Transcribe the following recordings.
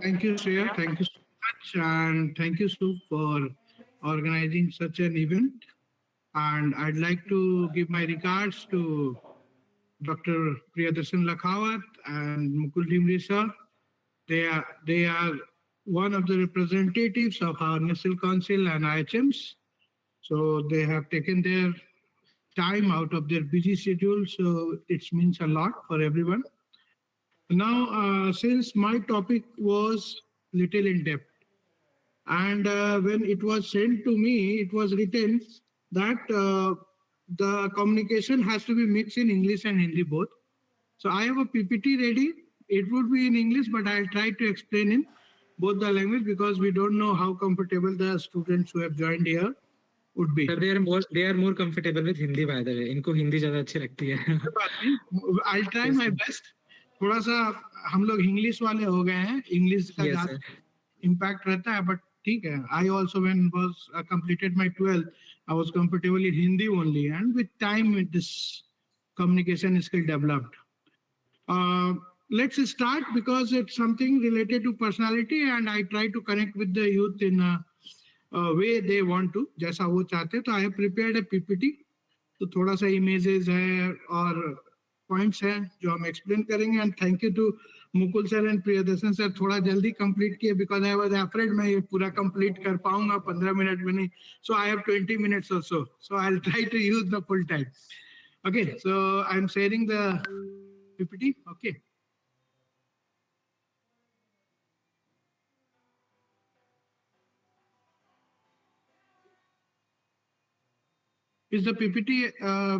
Thank you, Shreya. Thank you so much. And thank you, Sue, for organizing such an event. And I'd like to give my regards to Dr. Priyadarshan Lakhawat and Mukul Dhimri sir. They are one of the representatives of our National Council and IHMs. So they have taken their time out of their busy schedule. So it means a lot for everyone. Now, since my topic was little in depth, and when it was sent to me, it was written that the communication has to be mixed in English and Hindi both. So I have a PPT ready. It would be in English, but I'll try to explain in both the language because we don't know how comfortable the students who have joined here would be. Sir, they are more comfortable with Hindi by the way. इनको हिंदी ज्यादा अच्छी लगती है. कोई बात नहीं, I'll try my best. थोड़ा सा हम लोग इंग्लिश वाले हो गए हैं, इंग्लिश का Yes, ज्यादा sir. इम्पैक्ट रहता है, बट ठीक है. I also when was completed my 12th, I was comfortable in Hindi only, and with time this communication skill developed. Let's start because it's something related to personality, and I try to connect with the youth in a way they want to, जैसा वो चाहते हैं. तो I have prepared a PPT. तो थोड़ा सा images है और पॉइंट्स हैं जो हम एक्सप्लेन करेंगे. And thank you to Mukul sir and Priyadarshan sir, थोड़ा जल्दी कंप्लीट किए बिकॉज आई वाज अफ्रेड मैं ये पूरा कंप्लीट कर पाऊंगा 15 मिनट में नहीं. सो आई हैव 20 मिनट्स और so I will try to use the full time. Okay, so I am sharing the PPT. Okay, is the PPT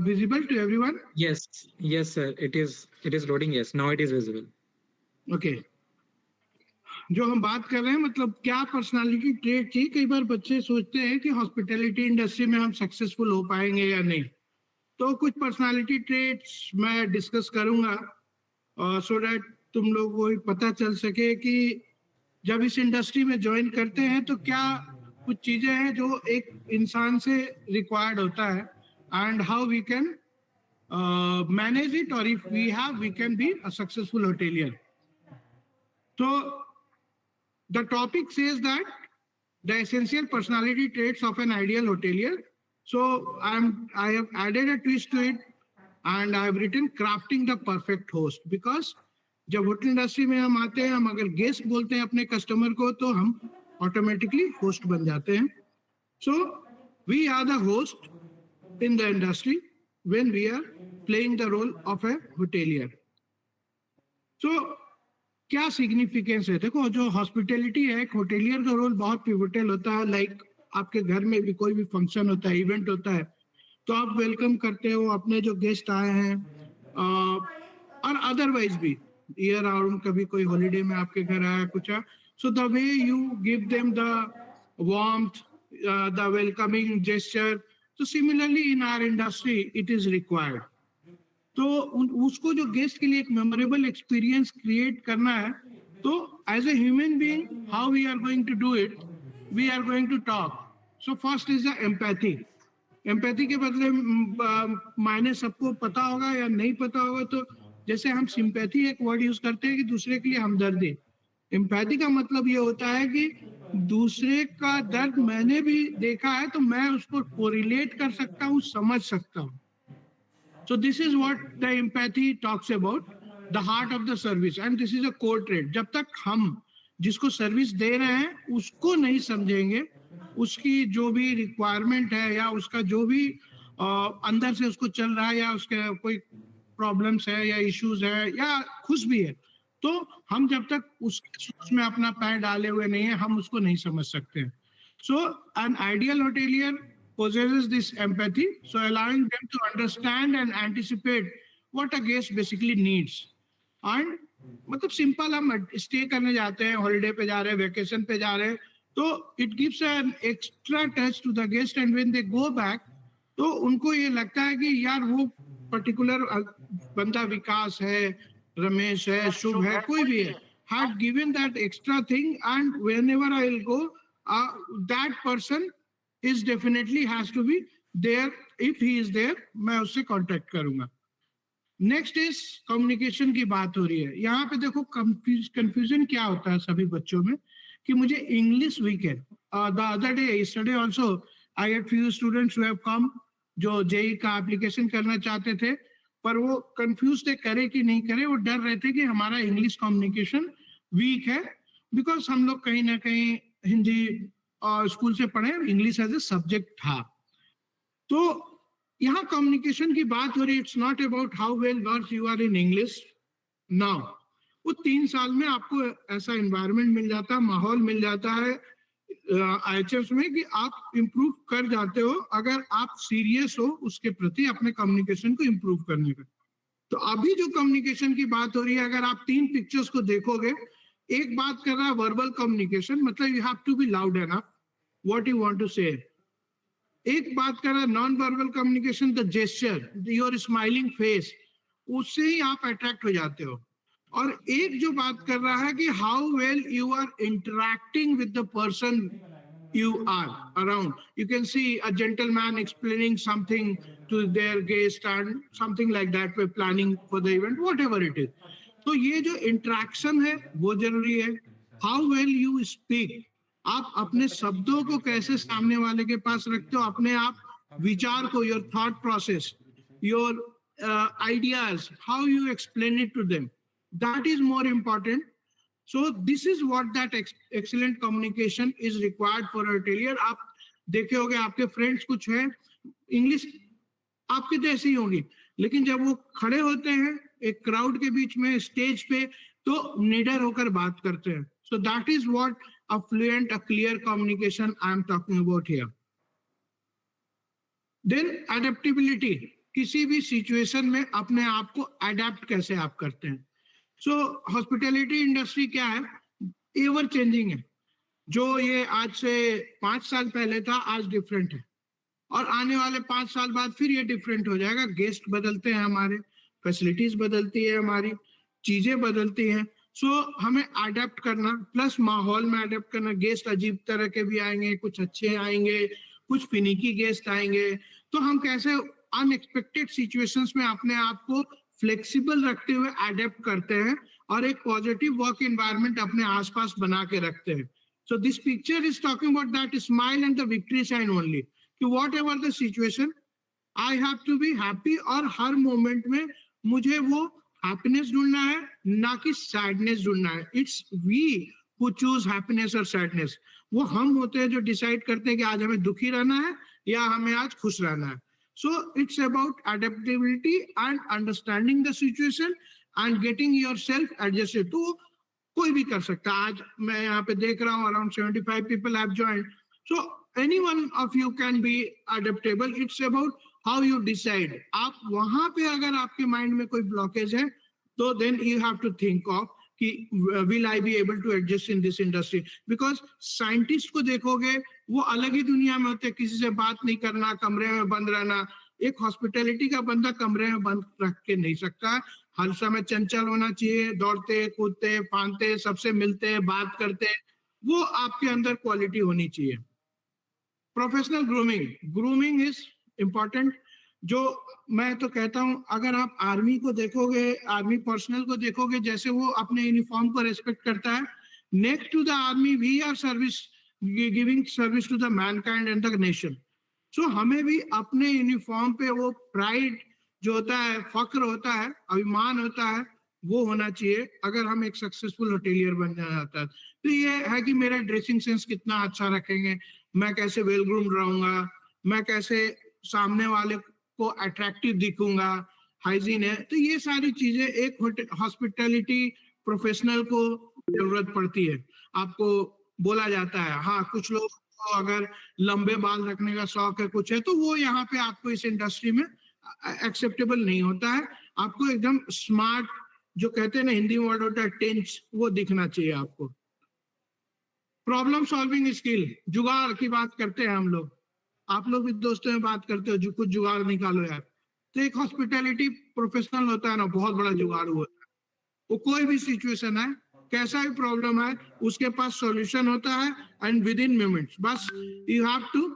visible to everyone? Yes, yes, sir. It is loading. Yes, now it is visible. Okay, जो हम बात कर रहे हैं मतलब क्या personality trait चाहिए. कई बार बच्चे सोचते हैं कि हॉस्पिटैलिटी इंडस्ट्री में हम सक्सेसफुल हो पाएंगे या नहीं. तो कुछ पर्सनालिटी ट्रेट्स मैं डिस्कस करूंगा सो दैट तुम लोगों को पता चल सके कि जब इस इंडस्ट्री में ज्वाइन करते हैं तो क्या कुछ चीजें हैं जो एक इंसान से रिक्वायर्ड होता है, and how we can manage it, और if we have we can be a successful hotelier. So the topic says that the essential personality traits of an ideal hotelier. So I have added a twist to it and I have written crafting the perfect host, because जब hotel industry में हम आते हैं, हम अगर guest बोलते हैं अपने कस्टमर को तो हम ऑटोमेटिकली होस्ट बन जाते हैं. So we are the host in the industry when we are playing the role of a hotelier. So क्या सिग्निफिकेंस है? देखो, जो हॉस्पिटैलिटी है, एक होटेलियर का रोल बहुत पिवोटल होता है. लाइक आपके घर में भी कोई भी फंक्शन होता है, इवेंट होता है, तो आप वेलकम करते हो अपने जो गेस्ट आए हैं, और अदरवाइज भी ईयर राउंड कभी कोई हॉलीडे में आपके घर आया कुछ. So the way you give them the warmth, the welcoming gesture, so similarly in our industry it is required. तो उसको जो गेस्ट के लिए एक मेमोरेबल एक्सपीरियंस क्रिएट करना है, तो as a human being how we are going to do it, we are going to talk. So first is the empathy. Empathy के बदले मायने सबको पता होगा या नहीं पता होगा. तो जैसे हम सिंपैथी एक वर्ड यूज करते हैं कि दूसरे के लिए हमदर्दी, एम्पैथी का मतलब ये होता है कि दूसरे का दर्द मैंने भी देखा है तो मैं उसको कोरिलेट कर सकता हूँ, समझ सकता हूँ. So this is what the empathy talks about, the heart of the service, and this is a core trait. जब तक हम जिसको सर्विस दे रहे हैं उसको नहीं समझेंगे, उसकी जो भी रिक्वायरमेंट है या उसका जो भी अंदर से उसको चल रहा है या उसके कोई प्रॉब्लम्स है या इश्यूज है या खुश भी है, तो हम जब तक उसमें अपना पैर डाले हुए नहीं है हम उसको नहीं समझ सकते. So an ideal hotelier possesses this empathy, so allowing them to understand and anticipate what a guest basically needs. And मतलब सिंपल हम स्टे करने जाते हैं, हॉलीडे पे जा रहे हैं, वेकेशन पे जा रहे हैं, तो it gives an extra touch to the guest, and when they go back तो उनको ये लगता है कि यार वो पर्टिकुलर बंदा विकास है, रमेश है, शुभ है, कोई भी है, had given that extra thing, and whenever I will go, that person is definitely has to be there. If he is there, मैं उससे कांटेक्ट करूंगा. नेक्स्ट इज कम्युनिकेशन की बात हो रही है। यहाँ पे देखो कंफ्यूजन क्या होता है सभी बच्चों में कि मुझे इंग्लिश वीक है। The other day yesterday also I had few students who have come जो जेई का एप्लीकेशन करना चाहते थे, पर वो कंफ्यूज थे करे कि नहीं करे। वो डर रहे थे कि हमारा इंग्लिश कम्युनिकेशन वीक है, बिकॉज हम लोग कहीं ना कहीं हिंदी स्कूल से पढ़े, इंग्लिश एज ए सब्जेक्ट था। तो यहाँ कम्युनिकेशन की बात हो रही है। It's not about how well versed you are in English now. वो 3 साल में आपको ऐसा एनवायरनमेंट मिल जाता है, माहौल मिल जाता है आईएचएस में कि आप इंप्रूव कर जाते हो अगर आप सीरियस हो उसके प्रति अपने कम्युनिकेशन को इंप्रूव करने का। तो अभी जो कम्युनिकेशन की बात हो रही है, अगर आप 3 पिक्चर्स को देखोगे, एक बात कर रहा है वर्बल कम्युनिकेशन, मतलब you have to be loud enough what you want to say. एक बात कर रहा है non verbal communication, the gesture, your smiling face, उससे ही आप अट्रैक्ट हो जाते हो। और एक जो बात कर रहा है कि how well you are interacting with the person you are around. You can see a gentleman explaining something to their guest and something like that, we're planning for the event, whatever it is. तो ये जो interaction है वो जरूरी है। How well you speak, आप अपने शब्दों को कैसे सामने वाले के पास रखते हो, अपने आप विचार को, your thought process, your ideas, how you explain it to them, that is more important. So this is what that excellent communication is required for a hotelier. आप देखे होंगे आपके फ्रेंड्स कुछ हैं, इंग्लिश आपके जैसी ही होगी, लेकिन जब वो खड़े होते हैं एक क्राउड के बीच में स्टेज पे तो निडर होकर बात करते हैं। So that is what a fluent, a clear communication I am talking about here. Then adaptability, किसी भी सिचुएशन में अपने आप को अडेप्ट कैसे आप करते हैं। सो हॉस्पिटैलिटी इंडस्ट्री क्या है, एवर चेंजिंग है। जो ये आज से 5 साल पहले था आज डिफरेंट है, और आने वाले 5 साल बाद फिर ये डिफरेंट हो जाएगा। गेस्ट बदलते हैं हमारे, फैसिलिटीज बदलती है हमारी, चीजें बदलती हैं। सो हमें अडेप्ट करना, प्लस माहौल में अडेप्ट करना। गेस्ट अजीब तरह के भी आएंगे, कुछ अच्छे आएंगे, कुछ फिनिकी गेस्ट आएंगे, तो हम कैसे अनएक्सपेक्टेड सिचुएशंस में अपने आप को फ्लेक्सिबल रखते हुए अडेप्ट करते हैं और एक पॉजिटिव वर्क एनवायरनमेंट अपने आसपास बना के रखते हैं। So this picture is talking about that smile and the victory sign only, कि whatever the situation I have to be happy, और हर मोमेंट में मुझे वो हैप्पीनेस ढूंढना है, ना कि सैडनेस ढूंढना है। It's we who choose happiness और सैडनेस। वो हम होते हैं जो डिसाइड करते हैं कि आज हमें दुखी रहना है या हमें आज खुश रहना है। So it's about adaptability and understanding the situation and getting yourself adjusted. तो कोई भी कर सकता है। आज मैं यहाँ पे देख रहा हूँ around 75 people have joined. So any one of you can be adaptable. It's about how you decide. आप वहां पे अगर आपके माइंड में कोई ब्लॉकेज है तो then you have to think of कि will I be able to adjust in this industry? Because scientist को देखोगे वो अलग ही दुनिया में होते हैं, किसी से बात नहीं करना, कमरे में बंद रहना। एक हॉस्पिटैलिटी का बंदा कमरे में बंद रख के नहीं सकता, हर समय चंचल होना चाहिए, दौड़ते कूदते फांदते, सबसे मिलते बात करते, वो आपके अंदर क्वालिटी होनी चाहिए। Professional grooming is important. जो मैं तो कहता हूं, अगर आप आर्मी को देखोगे, आर्मी पर्सनल को देखोगे, जैसे वो अपने यूनिफॉर्म को रेस्पेक्ट करता है, next to the army we are giving service to the mankind and the nation. So हमें भी अपने यूनिफॉर्म पे वो प्राइड जो होता है, फक्र होता है, अभिमान होता है, वो होना चाहिए अगर हम एक सक्सेसफुल होटेलियर बन जाता है। तो ये है कि मेरा ड्रेसिंग सेंस कितना अच्छा रखेंगे, मैं कैसे वेल ग्रूम्ड रहूंगा, मैं कैसे सामने वाले को अट्रैक्टिव दिखूंगा, हाइजीन है। तो ये सारी चीजें एक हॉस्पिटैलिटी प्रोफेशनल को जरूरत पड़ती है। आपको बोला जाता है, हाँ कुछ लोग को अगर लंबे बाल रखने का शौक है, कुछ है, तो वो यहाँ पे आपको इस इंडस्ट्री में एक्सेप्टेबल नहीं होता है। आपको एकदम स्मार्ट, जो कहते हैं ना हिंदी में वर्ड होता है टेंस, वो दिखना चाहिए आपको। प्रॉब्लम सॉल्विंग स्किल, जुगाड़ की बात करते हैं हम लोग, आप लोग भी दोस्तों में बात करते हो, जो कुछ जुगाड़ निकालो यार। तो एक हॉस्पिटैलिटी प्रोफेशनल होता है ना, बहुत बड़ा जुगाड़ होता है। वो कोई भी सिचुएशन है, कैसा भी प्रॉब्लम है, उसके पास सॉल्यूशन होता है, एंड विद इन मिनट्स, बस you have to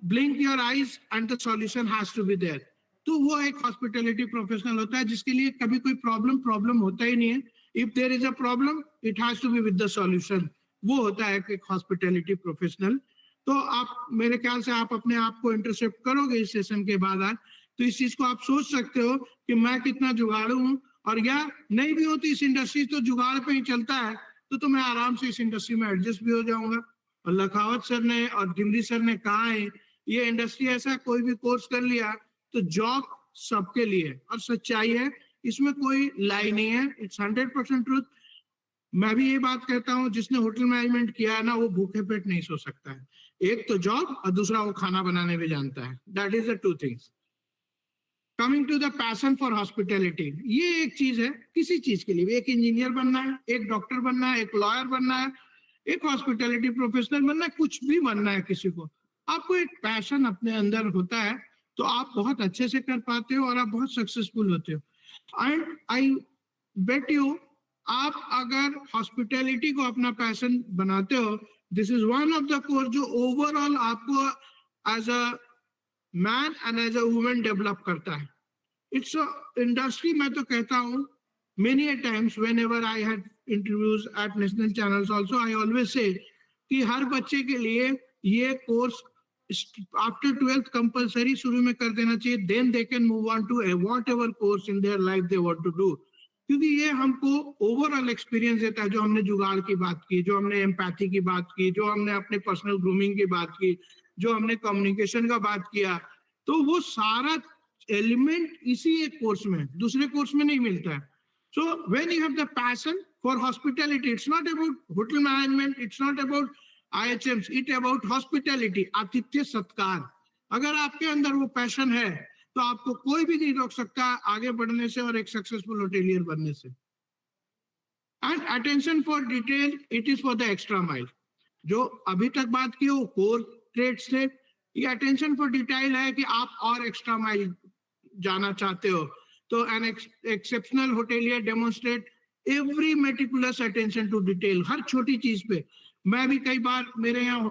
blink your eyes and the solution has to be there. तो वो एक हॉस्पिटैलिटी प्रोफेशनल होता है जिसके लिए कभी कोई प्रॉब्लम होता ही नहीं है. If there is a problem it has to be with the solution. वो होता है एक हॉस्पिटैलिटी प्रोफेशनल. तो आप मेरे ख्याल से आप अपने आप को इंटरसेप्ट करोगे इस सेशन के बाद आज, तो इस चीज को आप सोच सकते हो कि मैं कितना जुगाड़ू हूँ, और या नहीं भी होती इस इंडस्ट्री तो जुगाड़ पे ही चलता है, तो मैं आराम से इस इंडस्ट्री में एडजस्ट भी हो जाऊंगा. और लखावत सर ने और दिमरी सर ने कहा है ये इंडस्ट्री ऐसा, कोई भी कोर्स कर लिया तो जॉब सबके लिए, और सच्चाई है, इसमें कोई लाई नहीं है. It's 100% truth. मैं भी ये बात कहता हूँ, जिसने होटल मैनेजमेंट किया है ना, वो भूखे पेट नहीं सो सकता है. एक तो जॉब और दूसरा वो खाना बनाने भी जानता है. That is the two things. Coming to the passion for hospitality, ये एक चीज है किसी चीज के लिए भी. एक इंजीनियर बनना है, एक डॉक्टर बनना है, एक लॉयर बनना है, एक हॉस्पिटैलिटी प्रोफेशनल बनना है, कुछ भी बनना है किसी को, आपको एक पैशन अपने अंदर होता है तो आप बहुत अच्छे से कर पाते हो और आप बहुत सक्सेसफुल होते हो. एंड आई बेट यू, आप अगर हॉस्पिटैलिटी को अपना पैशन बनाते हो, this is one of the course जो ओवरऑल आपको as a man and as a women develop करता है. It's industry. मैं तो कहता हूँ many a times whenever I had interviews at national channels also, I always say कि हर बच्चे के लिए ये कोर्स आफ्टर 12th कंपलसरी शुरू में कर देना चाहिए. Then they can move on to whatever course in their life they want to do. क्योंकि ये हमको ओवरऑल एक्सपीरियंस देता है. जो हमने जुगाड़ की बात की, जो हमने एम्पैथी की बात की, जो हमने अपने पर्सनल ग्रूमिंग की बात की, जो हमने कम्युनिकेशन का बात किया, तो वो सारा एलिमेंट इसी एक कोर्स में, दूसरे कोर्स में नहीं मिलता है. So when you have the passion for hospitality, it's not about hotel management, it's not about IHMs, it's about hospitality, आतिथ्य सत्कार. अगर आपके अंदर वो पैशन है तो आपको कोई भी नहीं रोक सकता आगे बढ़ने से और एक सक्सेसफुल होटेलियर बनने से. And attention for detail, it is for the extra mile. जो अभी तक बात की वो कोर ट्रेड्स थे. ये अटेंशन फॉर डिटेल है कि आप और एक्स्ट्रा माइल जाना चाहते हो. तो an exceptional hotelier demonstrate every meticulous attention to detail, हर छोटी चीज पे. मैं भी कई बार, मेरे यहाँ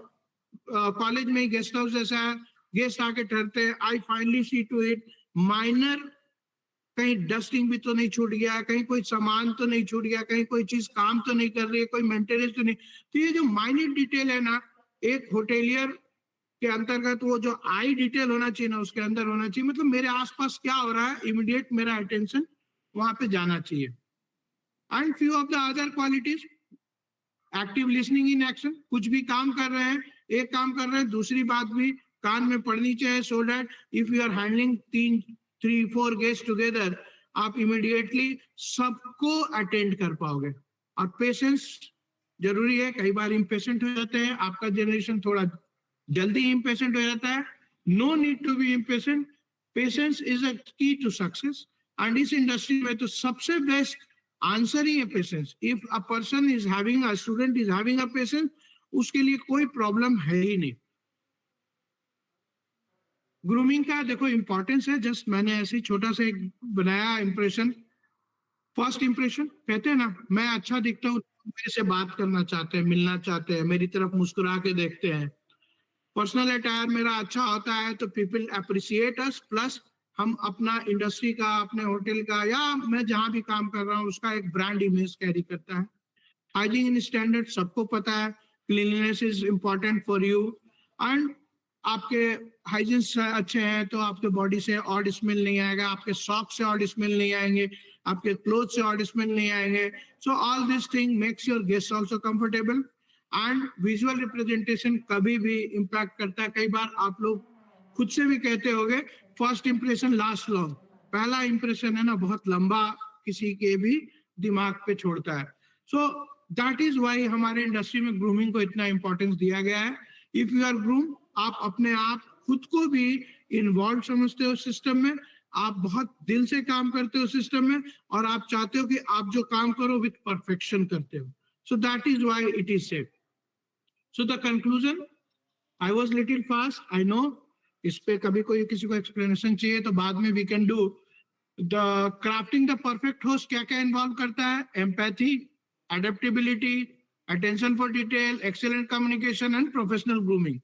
कॉलेज में ही गेस्ट हाउस जैसा है, गेस्ट आके ठहरते हैं, I finally see to it minor, कहीं डस्टिंग भी तो नहीं छूट गया, कहीं कोई सामान तो नहीं छूट गया, कहीं कोई चीज काम तो नहीं कर रही है, कोई मेंटेनेंस तो नहीं. तो ये जो माइन्यूट डिटेल है ना, एक होटेलियर के अंतर्गत वो जो आई डिटेल होना चाहिए ना, उसके अंदर होना चाहिए. मतलब मेरे आसपास क्या हो रहा है, इमीडिएट मेरा अटेंशन वहां पे जाना चाहिए. And few of the other qualities, active listening in action. कुछ भी काम कर रहे हैं, एक काम कर रहे हैं, दूसरी बात भी कान में पड़नी चाहिए, so that if you are handling 3-4 guest together, आप इमीडिएटली सबको अटेंड कर पाओगे. और पेशेंस जरूरी है. कई बार इम्पेशेंट हो जाते हैं, आपका जनरेशन थोड़ा जल्दी इम्पेशेंट हो जाता है. No need to be impatient. Patience is a key to success. And इस इंडस्ट्री में तो सबसे बेस्ट आंसर ही है patience. If a person is having, a student is having a patience, उसके लिए कोई प्रॉब्लम है ही नहीं. ग्रूमिंग का देखो इंपॉर्टेंस है. जस्ट मैंने ऐसे ही छोटा सा एक बनाया इंप्रेशन. फर्स्ट इंप्रेशन कहते हैं ना, मैं अच्छा दिखता हूँ, मेरे से बात करना चाहते हैं, मिलना चाहते हैं, मेरी तरफ मुस्कुरा के देखते हैं. पर्सनल अटायर मेरा अच्छा होता है तो पीपल अप्रिशिएट अस. प्लस हम अपना इंडस्ट्री का, अपने होटल का, या मैं जहां भी काम कर रहा हूँ उसका एक ब्रांड इमेज कैरी करता है. हाइजीन स्टैंडर्ड सबको पता है. Cleanliness is important for you. And आपके हाइजीन अच्छे हैं तो आपके बॉडी से ऑड स्मेल नहीं आएगा, आपके सॉक्स से ऑड स्मेल नहीं आएंगे, आपके क्लोथ से ऑड स्मेल नहीं आएंगे. So all this thing makes your guest also comfortable. And visual representation कभी भी इम्पैक्ट करता है. कई बार आप लोग खुद से भी कहते होंगे, फर्स्ट इंप्रेशन लास्ट लॉन्ग. पहला इंप्रेशन है ना, बहुत लंबा किसी के भी दिमाग पे छोड़ता है. सो दैट इज वाई हमारे इंडस्ट्री में ग्रूमिंग को इतना इंपॉर्टेंस दिया गया है. इफ यू आर ग्रूम, आप अपने आप खुद को भी इन्वॉल्व समझते हो सिस्टम में, आप बहुत दिल से काम करते हो सिस्टम में, और आप चाहते हो कि आप जो काम करो विद परफेक्शन करते हो. So that is why it is safe. So the conclusion, I was little fast, I know. इस पे कभी कोई किसी को एक्सप्लेनेशन चाहिए तो बाद में we can do. The crafting the perfect host क्या क्या इन्वॉल्व करता है? Empathy, adaptability, attention for detail, excellent communication and professional grooming.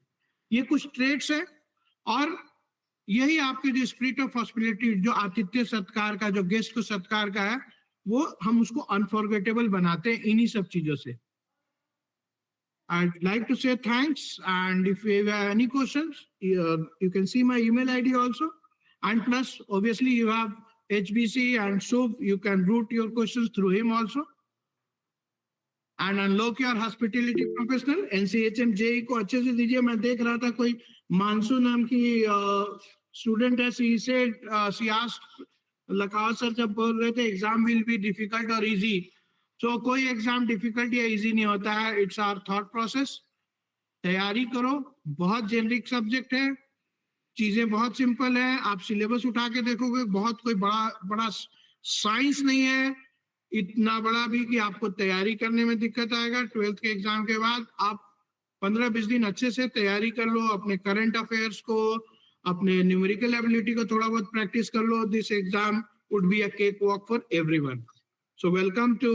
ये कुछ ट्रेड्स है. और यही आपके जो स्पिरिट ऑफ हॉस्पिटलिटी, जो आतिथ्य सत्कार का, जो गेस्ट को सत्कार का है, वो हम उसको अनफॉरगेटेबल बनाते हैं इन्हीं सब चीजों से. I'd like to say thanks, and if you have any questions, you can see my email ID also. And plus, obviously, you have HBC and SOAP. You can route your questions through him also. And unlock your hospitality professional. NCHM JE को अच्छे से दीजिए. मैं देख रहा था कोई मानसू नाम की स्टूडेंट है, she asked लखावत सर जब बोल रहे थे एग्जाम विल बी डिफिकल्ट और इजी. तो कोई एग्जाम डिफिकल्ट या इजी नहीं होता है. It's our thought process. तैयारी करो. बहुत जेनरिक सब्जेक्ट है, चीजें बहुत सिंपल है. आप सिलेबस उठा के देखोगे, बहुत कोई बड़ा बड़ा साइंस नहीं है, इतना बड़ा भी कि आपको तैयारी करने में दिक्कत आएगा. 12th के एग्जाम के बाद आप 15-20 दिन अच्छे से तैयारी कर लो. अपने करंट अफेयर्स को, अपने न्यूमेरिकल एबिलिटी को थोड़ा बहुत प्रैक्टिस कर लो. This exam would be a cake walk for everyone. So welcome to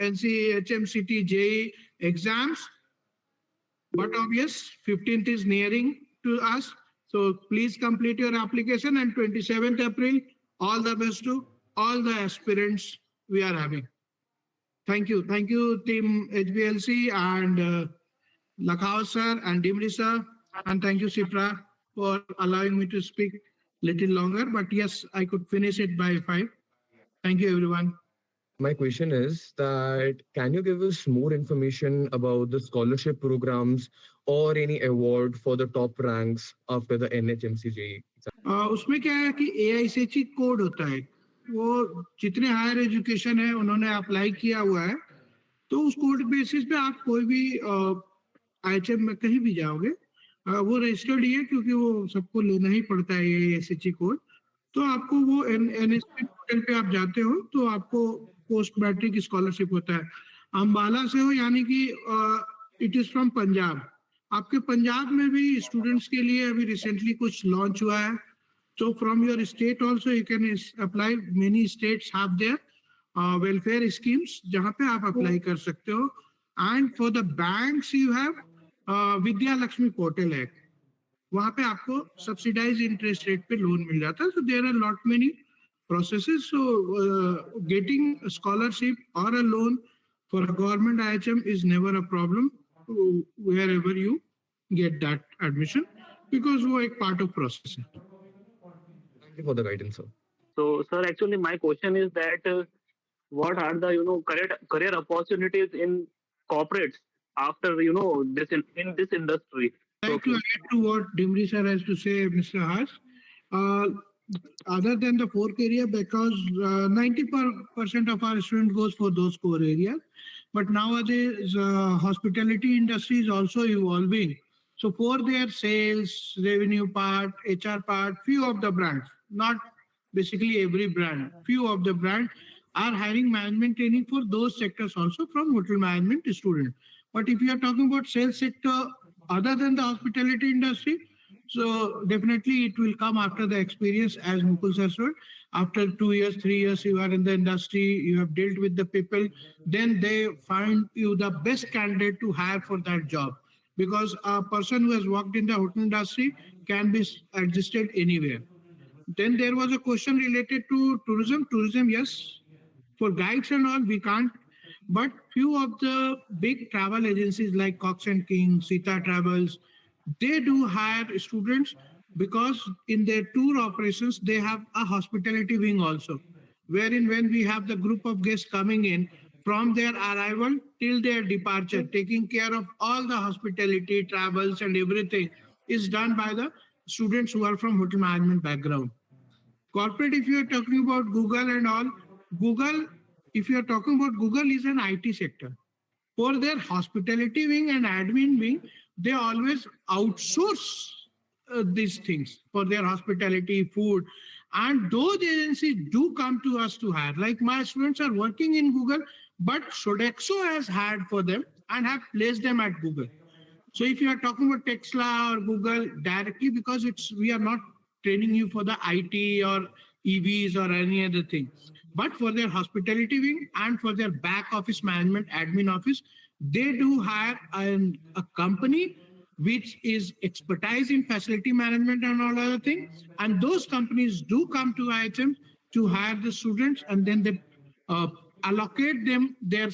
NCHMCT JE exams. But obvious, 15th is nearing to us. So please complete your application, and 27th April, all the best to all the aspirants we are having. Thank you. Thank you, team HBLC and Lakhav sir and Dimri sir. And thank you, Sipra, for allowing me to speak little longer. But yes, I could finish it by 5. Thank you, everyone. My question is that can you give us more information about the scholarship programs or any award for the top ranks after the NHMCJ? उसमें क्या है कि AICHE code होता है. वो जितने higher education है उन्होंने अप्लाई किया हुआ है, तो उस कोड बेसिस पे आप कोई भी IHM में कहीं भी जाओगे, वो रजिस्टर्ड ही है, क्योंकि वो सबको लेना ही पड़ता है AICHE कोड. तो आपको वो NSP पोर्टल पे आप जाते हो तो आपको पोस्ट मैट्रिक स्कॉलरशिप होता है. अंबाला से हो, यानी कि इट इज फ्रॉम पंजाब. आपके पंजाब में भी स्टूडेंट्स के लिए अभी रिसेंटली कुछ लॉन्च हुआ है. तो from your state also you can apply. Many states have their welfare schemes जहां पे आप अप्लाई कर सकते हो. And for the banks you have Vidya Lakshmi portal है, वहां पे आपको सब्सिडाइज इंटरेस्ट रेट पे लोन मिल जाता है. So there are lot many processes. So getting a scholarship or a loan for a government IHM is never a problem wherever you get that admission, because वो एक part of process है. Thank you for the guidance, sir. So, sir, actually, my question is that what are the career opportunities in corporates after this in this industry? I'd like to add to what Dimri sir has to say, Mr. Harsh. Other than the core area, because 90% of our students goes for those core areas, but nowadays hospitality industry is also evolving. So for their sales, revenue part, HR part, few of the brands, not basically every brand, few of the brands are hiring management training for those sectors also from hotel management student. But if you are talking about sales sector other than the hospitality industry, so definitely it will come after the experience, as Mukul sir said. After 2 years, 3 years, you are in the industry, you have dealt with the people, then they find you the best candidate to hire for that job. Because a person who has worked in the hotel industry can be adjusted anywhere. Then there was a question related to tourism. Tourism, yes, for guides and all, we can't. But few of the big travel agencies like Cox and Kings, Sita Travels, they do hire students, because in their tour operations they have a hospitality wing also, wherein when we have the group of guests coming in, from their arrival till their departure, taking care of all the hospitality, travels and everything is done by the students who are from hotel management background. Corporate, if you are talking about Google and all, Google, if you are talking about Google, is an IT sector. For their hospitality wing and admin wing, they always outsource these things for their hospitality, food. And those agencies do come to us to hire. Like my students are working in Google, but Sodexo has hired for them and have placed them at Google. So if you are talking about Tesla or Google directly, because we are not training you for the IT or EVs or any other thing, but for their hospitality wing and for their back office management, admin office, they do hire a company which is expertise in facility management and all other things. And those companies do come to IHM to hire the students, and then they allocate them their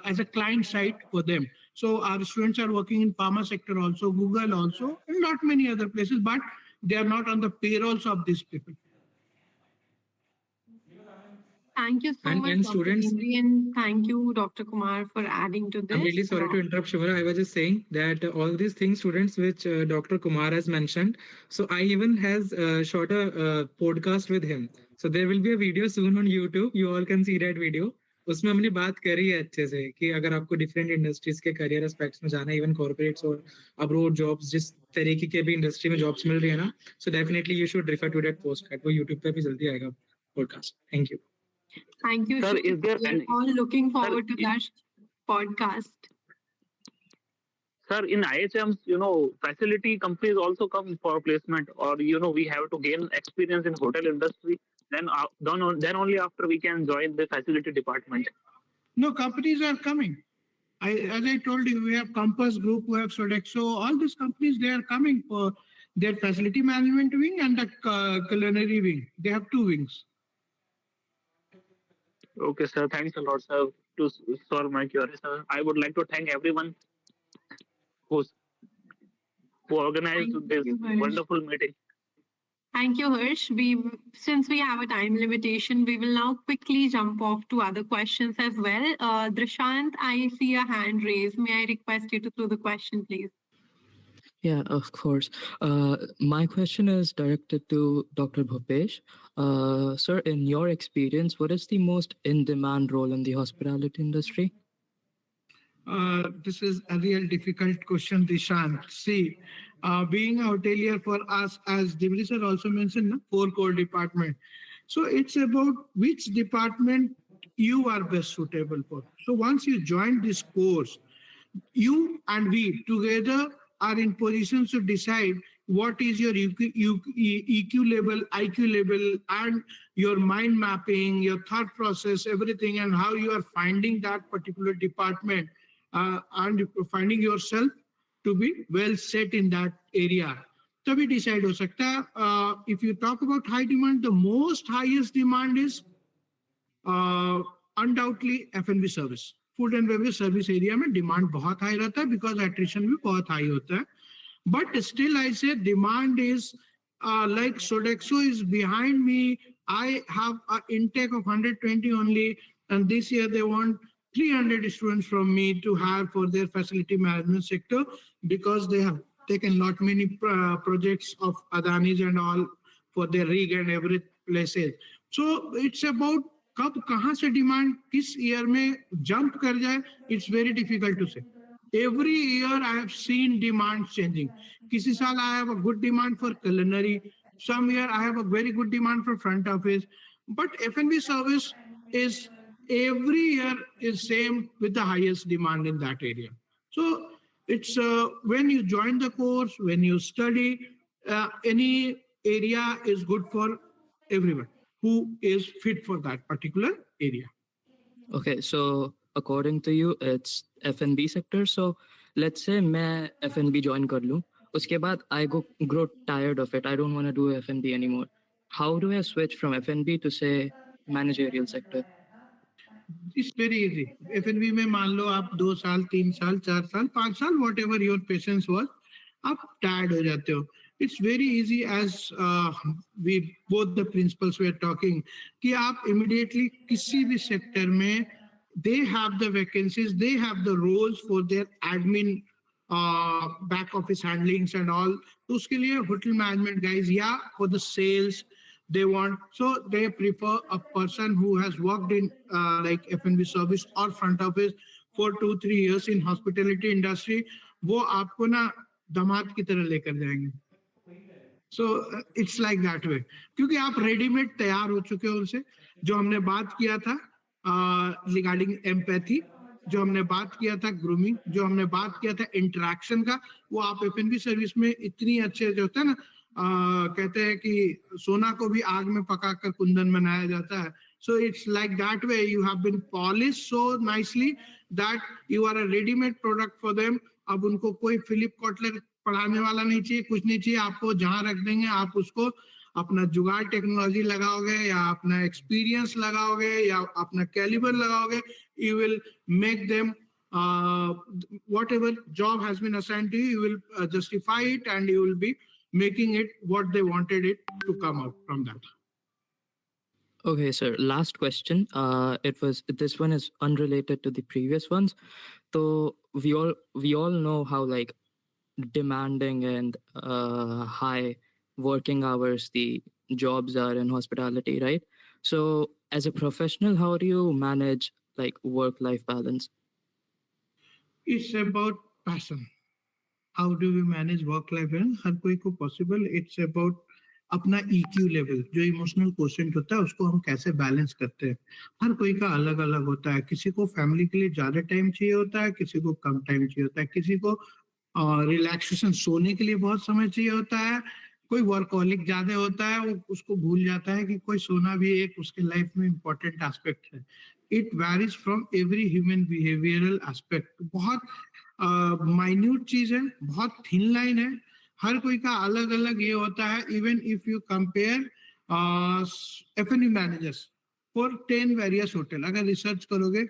as a client site for them. So our students are working in pharma sector also, Google also, and not many other places, but they are not on the payrolls of these people. Thank you so And- much, and Dr. students- Hindri, and thank you, Dr. Kumar, for adding to this. I'm really sorry to interrupt, Shivara. I was just saying that all these things, students, which Dr. Kumar has mentioned. So I even has shot a podcast with him. So there will be a video soon on YouTube. You all can see that video. उसमें हमने बात करी है अच्छे से कि अगर आपको डिफरेंट इंडस्ट्रीज के करियर एस्पेक्ट्स में जाना है, इवन कॉर्पोरेट्स और अब्रोड जॉब्स, जिस तरीके के भी इंडस्ट्री में जॉब्स मिल रही है ना, so definitely you should refer to that podcast. वो यूट्यूब पे भी जल्दी आएगा podcast. Thank you. Thank you. Sir, Shiv. is there We are any- all looking forward to is- that podcast. Sir, in IHMs, facility companies also come for placement, or we have to gain experience in hotel industry. Then only after we can join the facility department. No, companies are coming. As I told you, we have Compass Group, we have Sodexo, all these companies, they are coming for their facility management wing and the culinary wing. They have two wings. Okay, sir. Thanks a lot, sir, to solve my query, sir. I would like to thank everyone who organized Thank this you, Harish. wonderful meeting. Thank you, Harsh. Since we have a time limitation, we will now quickly jump off to other questions as well. Drishant, I see a hand raised. May I request you to throw the question, please? Yeah, of course. My question is directed to Dr. Bhupesh. Sir, in your experience, what is the most in-demand role in the hospitality industry? This is a real difficult question, Dishant. See, being a hotelier for us, as Divri sir also mentioned, 4 core department. So it's about which department you are best suitable for. So once you join this course, you and we together are in positions to decide what is your EQ level, IQ level, and your mind mapping, your thought process, everything, and how you are finding that particular department and finding yourself to be well set in that area. तभी decide हो सकता है. If you talk about high demand, the most highest demand is undoubtedly F&B service. Food and beverage service area में demand बहुत high रहता है because attrition भी बहुत हाई होता है. बट स्टिल आई से demand is like Sodexo is behind me. I have an intake of 120 only, and this year they want 300 students from me to hire for their facility management sector because they have taken lot many projects of Adani's and all for their rig and every places. So it's about कब कहाँ से demand किस year में jump कर जाए, it's very difficult to से. Every year I have seen demand changing. किसी साल I have a good demand for culinary. Some year I have a very good demand for front office. But F&B service is every year is same with the highest demand in that area. So it's when you join the course, when you study, any area is good for everyone who is fit for that particular area. Okay, so according to you, it's F&B sector. So let's say मैं F&B join कर लूँ, उसके बाद I grow tired of it. I don't want to do F&B anymore. How do I switch from F&B to say managerial sector? It's very easy. F&B में मान लो आप 2 साल, 3 साल, 4 साल, 5 साल, whatever your patience was, आप tired हो जाते हो. It's very easy, as we both the principals were talking, कि आप immediately किसी भी sector में they have the vacancies, they have the roles for their admin, back office handlings and all. तो उसके लिए hotel management guys या for the sales they want, so they prefer a person who has worked in like F&B service or front office for 2-3 years in hospitality industry. वो आपको ना दामाद की तरह लेकर जाएंगे. So it's like that way, क्योंकि आप रेडीमेड तैयार हो चुके हो उनसे. जो हमने बात किया था रिगार्डिंग एम्पैथी, जो हमने बात किया था ग्रूमिंग, जो हमने बात किया था इंटरेक्शन का, वो आप F&B सर्विस में इतनी अच्छे जो होता है ना, कहते हैं कि सोना को भी आग में पकाकर कुंदन बनाया जाता है. So it's like that way. You have been polished so nicely that you are a ready-made product for them. अब उनको कोई फिलिप कॉटलर पढ़ाने वाला नहीं चाहिए, कुछ नहीं चाहिए, आपको जहां रख देंगे आप उसको अपना जुगाड़ टेक्नोलॉजी लगाओगे या अपना एक्सपीरियंस लगाओगे या अपना कैलिबर लगाओगे, you will make them whatever job has been assigned to you, you will justify it and you will be making it what they wanted it to come out from that. Okay, sir. Last question. This one is unrelated to the previous ones. So we all know how like demanding and high working hours the jobs are in hospitality, right? So as a professional, how do you manage like work-life balance? It's about passion. How do we manage work life balance? हर कोई को possible. It's about अपना EQ level, जो emotional question होता है उसको हम कैसे balance करते हैं. हर कोई का अलग अलग होता है. किसी को फैमिली के लिए ज्यादा टाइम चाहिए होता है, किसी को कम टाइम चाहिए होता है, किसी को रिलैक्सेशन सोने के लिए बहुत समय चाहिए होता है, कोई वर्कहॉलिक ज्यादा होता है, वो उसको भूल जाता है कि कोई सोना भी एक उसके लाइफ में इम्पोर्टेंट एस्पेक्ट है. It varies from every human behavioural aspect. बहुत माइन्यूट चीज है, बहुत थिन लाइन है, हर कोई का अलग अलग ये होता है. Even if you compare F&B managers for 10 various hotel, अगर रिसर्च करोगे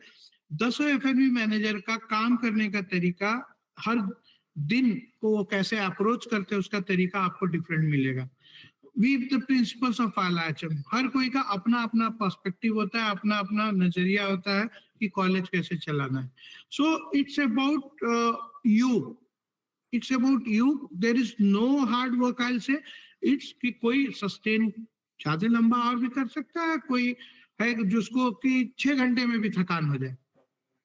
10 F&B मैनेजर का काम करने का तरीका, हर दिन को वो कैसे अप्रोच करते हैं उसका तरीका आपको डिफरेंट मिलेगा. We the principles of IHM, हर कोई का अपना अपना पर्सपेक्टिव होता है, अपना अपना नजरिया होता है कि कॉलेज कैसे चलाना है. So it's about you, it's about you. There is no hard work, I'll say. It's कि कोई सस्टेन ज्यादा लंबा और भी कर सकता है, कोई है जिसको कि 6 घंटे में भी थकान हो जाए.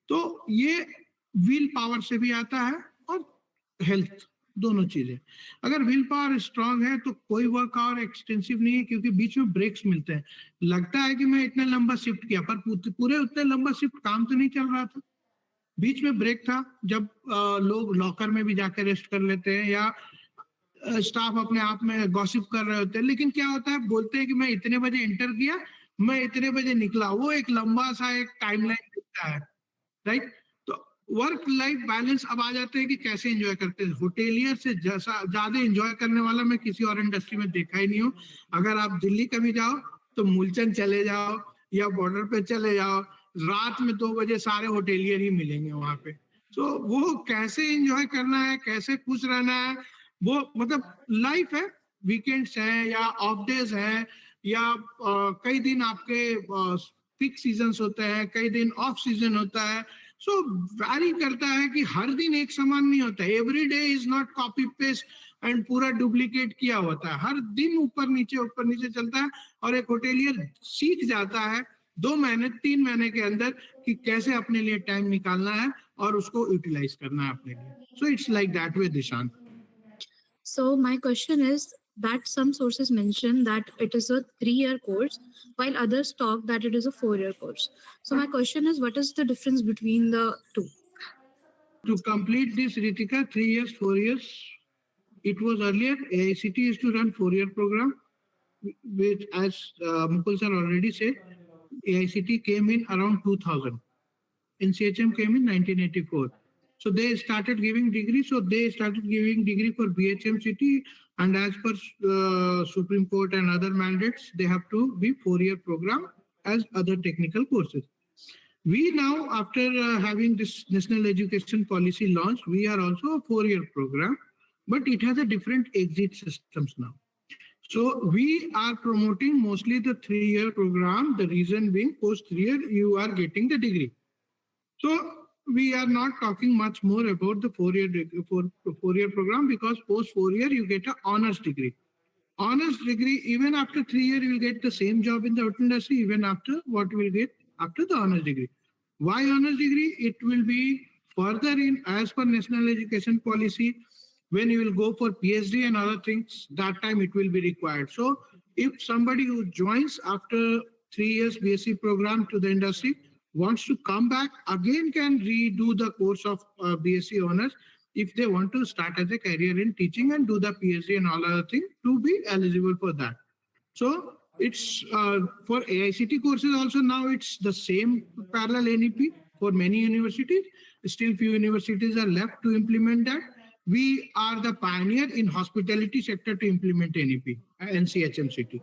तो ये विल पावर से भी आता है और हेल्थ, दोनों चीजें. अगर विल पावर स्ट्रांग है तो कोई वर्क आवर एक्सटेंसिव नहीं है, क्योंकि बीच में ब्रेक्स मिलते हैं. लगता है कि मैं इतना लंबा शिफ्ट किया, पर पूरे उतने लंबा शिफ्ट काम तो नहीं चल रहा था. बीच में ब्रेक था, जब लोग लॉकर में भी जाकर रेस्ट कर लेते हैं या स्टाफ अपने आप में गॉसिप कर रहे होते हैं. लेकिन क्या होता है, बोलते हैं कि मैं इतने बजे एंटर किया, मैं इतने बजे निकला. वो एक लंबा सा एक टाइमलाइन दिखता है, राइट. तो वर्क लाइफ बैलेंस अब आ जाते हैं कि कैसे एंजॉय करते हैं. होटेलियर से ज्यादा एंजॉय करने वाला मैं किसी और इंडस्ट्री में देखा ही नहीं हूँ. अगर आप दिल्ली कभी जाओ तो मूलचंद चले जाओ या बॉर्डर पे चले जाओ, रात में 2 बजे सारे होटेलियर ही मिलेंगे वहां पे. तो वो कैसे एंजॉय करना है, कैसे खुश रहना है, वो मतलब लाइफ है. वीकेंड्स है या ऑफ डेज है या कई दिन आपके पीक सीजन्स होते हैं, कई दिन ऑफ सीजन होता है. सो वैरी करता है कि हर दिन एक समान नहीं होता है. Every day is not copy paste and पूरा डुप्लीकेट किया होता है. हर दिन ऊपर नीचे चलता है. और एक होटेलियर सीख जाता है 2 महीने 3 महीने के अंदर कि कैसे अपने लिए टाइम निकालना है और उसको यूटिलाइज करना है अपने लिए. So it's like that way, Dishant. So my question is that some sources mention that it is a 3-year course, while others talk that it is a 4-year course. So my question is, what is the difference between the two? To complete this, Ritika, 3 years, 4 years. It was earlier, AICT used to run 4-year program, which as Mukul sir already said, AICT came in around 2000. NCHM came in 1984. So they started giving degree. So they started giving degree for BHMCT, and as per Supreme Court and other mandates, they have to be 4-year program as other technical courses. We now, after having this National Education Policy launched, we are also a 4-year program, but it has a different exit systems now. So we are promoting mostly the 3-year program. The reason being, post 3 year, you are getting the degree. So we are not talking much more about the 4-year program, because post 4 year, you get an honors degree. Honors degree, even after 3 year, you will get the same job in the hotel industry, even after what you will get after the honors degree. Why honors degree? It will be further in, as per National Education Policy, when you will go for PhD and other things, that time it will be required. So if somebody who joins after 3 years BSc program to the industry wants to come back, again can redo the course of BSc honors if they want to start as a career in teaching and do the PhD and all other things to be eligible for that. So it's for AICT courses also now it's the same parallel NEP for many universities. Still few universities are left to implement that. we are the pioneer in hospitality sector to implement NEP, NCHMCT.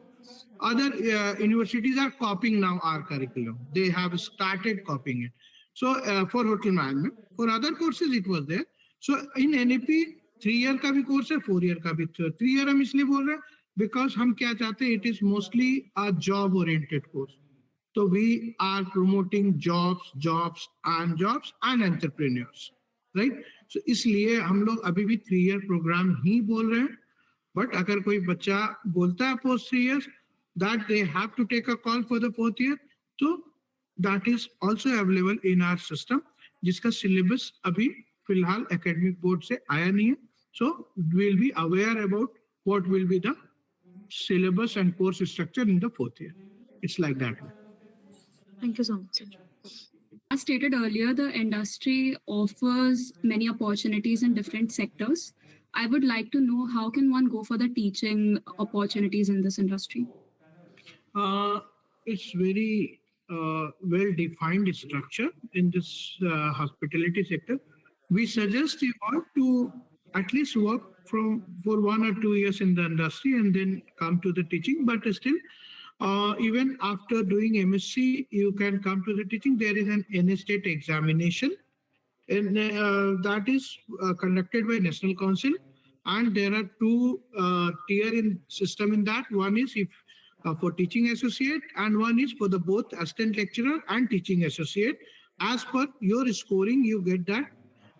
Other universities are copying now our curriculum. They have started copying it. So for hotel management, for other courses it was there. So in NEP 3-year का भी course है, 4-year का भी. 3-year हम इसलिए बोल रहे हैं because हम क्या चाहते हैं, it is mostly a job oriented course. So we are promoting jobs and entrepreneurs, right? So इसलिए हम लोग अभी भी 3-year program ही बोल रहे हैं. But अगर कोई बच्चा बोलता है post 3 years that they have to take a call for the 4th year, so that is also available in our system, जिसका syllabus अभी फिलहाल academic board से आया नहीं है. So we'll be aware about what will be the syllabus and course structure in the 4th year. It's like that. Thank you so much, sir. As stated earlier, the industry offers many opportunities in different sectors. I would like to know how can one go for the teaching opportunities in this industry? It's very well-defined structure in this hospitality sector. We suggest you all to at least work for 1 or 2 years in the industry and then come to the teaching. But still, even after doing MSc, you can come to the teaching. There is an NSTAT examination, and that is conducted by National Council. And there are 2 tier in system in that. One is if for teaching associate, and one is for the both assistant lecturer and teaching associate. As per your scoring, you get that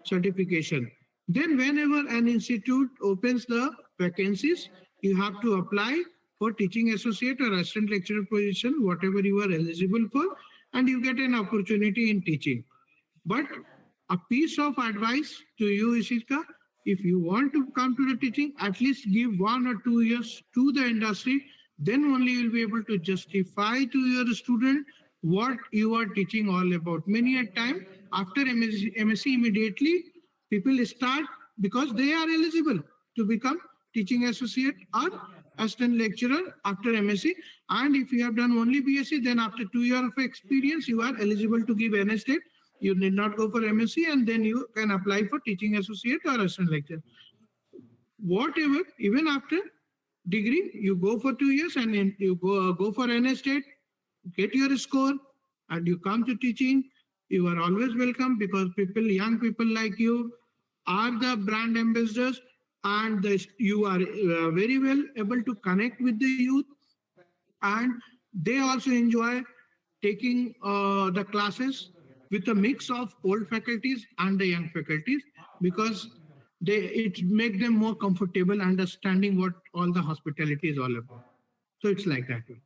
certification. Then whenever an institute opens the vacancies, you have to apply for teaching associate or assistant lecturer position, whatever you are eligible for, and you get an opportunity in teaching. But a piece of advice to you, Ishika, if you want to come to the teaching, at least give 1 or 2 years to the industry, then only you'll be able to justify to your student what you are teaching all about. Many a time after MSc immediately, people start because they are eligible to become teaching associate or assistant lecturer after MSc. And if you have done only BSc, then after 2 years of experience, you are eligible to give NSTAT. You need not go for MSc, and then you can apply for teaching associate or assistant lecturer. Whatever, even after degree, you go for 2 years and then you go for NSTAT, get your score, and you come to teaching. You are always welcome because young people like you are the brand ambassadors, and you are very well able to connect with the youth, and they also enjoy taking the classes with a mix of old faculties and the young faculties, because it make them more comfortable understanding what all the hospitality is all about. So it's like that way.